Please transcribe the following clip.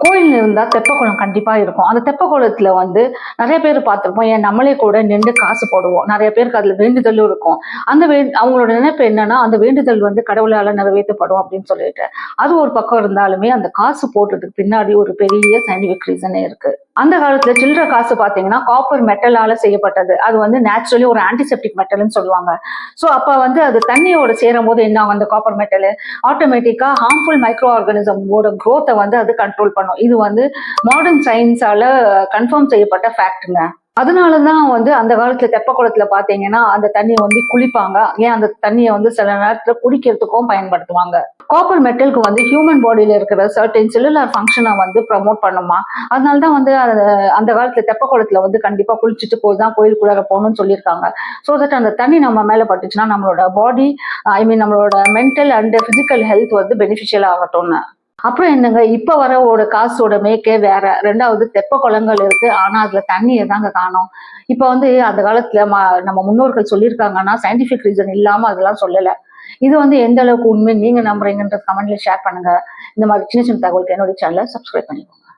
கோயில் இருந்தா தெப்பக்குளம் கண்டிப்பா இருக்கும். அந்த தெப்பக்குளத்துல வந்து நிறைய பேர் பார்த்திருப்போம். ஏன் நம்மளே கூட நின்று காசு போடுவோம். நிறைய பேருக்கு அதுல வேண்டுதலும் இருக்கும். அந்த அவங்களோட நினைப்பு என்னன்னா, அந்த வேண்டுதல் வந்து கடவுளால நிறைவேற்றப்படும் அப்படின்னு சொல்லிட்டு. அது ஒரு பக்கம் இருந்தாலுமே அந்த காசு போடுறதுக்கு பின்னாடி ஒரு பெரிய சயின்டிபிக் ரீசனே இருக்கு. அந்த காலத்துல சில்லற காசு பாத்தீங்கன்னா காப்பர் மெட்டலால செய்யப்பட்டது. அது வந்து நேச்சுரலி ஒரு ஆன்டிசெப்டிக் மெட்டல்னு சொல்லுவாங்க. சோ அப்ப வந்து அது தண்ணியோட சேரும் போது என்ன ஆகும், அந்த காப்பர் மெட்டல் ஆட்டோமேட்டிக்கா ஹார்ம்ஃபுல் மைக்ரோ ஆர்கானிசமோட growth வந்து அது கண்ட்ரோல் பண்ணும். இது வந்து மாடர்ன் சயின்ஸால கன்ஃபார்ம் செய்யப்பட்ட ஃபேக்ட்ங்க. அதனாலதான் வந்து அந்த காலத்துல தெப்பக்குளத்துல பாத்தீங்கன்னா அந்த தண்ணியை வந்து குளிப்பாங்க. ஏன் அந்த தண்ணியை வந்து சில நேரத்துல குடிக்கிறதுக்கும் பயன்படுத்துவாங்க. காப்பர் மெட்டலுக்கு வந்து ஹியூமன் பாடியில இருக்கிற சர்டன் செல்லுலார் ஃபங்க்ஷனை வந்து ப்ரமோட் பண்ணுமா. அதனாலதான் வந்து அந்த காலத்துல தெப்பக்குளத்துல வந்து கண்டிப்பா குளிச்சுட்டு போய் தான் கோயிலுக்குள்ளார போகணும்னு சொல்லியிருக்காங்க. ஸோ தட் அந்த தண்ணி நம்ம மேல பட்டுச்சுன்னா நம்மளோட பாடி, ஐ மீன் நம்மளோட மென்டல் அண்ட் பிசிக்கல் ஹெல்த் வந்து பெனிஃபிஷியல் ஆகட்டும்னு. அப்புறம் என்னங்க, இப்ப வரவோட காசோட மேக்கே வேற. 2வது தெப்ப குளங்கள் இருக்கு. ஆனா அதுல தண்ணியை தாங்க காணோம். இப்ப வந்து அந்த காலத்துல நம்ம முன்னோர்கள் சொல்லியிருக்காங்கன்னா சயின்டிபிக் ரீசன் இல்லாம அதெல்லாம் சொல்லல. இது வந்து எந்த அளவுக்கு உண்மை நீங்க நம்புறீங்கன்றது கமெண்ட்ல ஷேர் பண்ணுங்க. இந்த மாதிரி சின்ன சின்ன தகவலுக்கு என்னோட சேனலை சப்ஸ்கிரைப் பண்ணிக்கோங்க.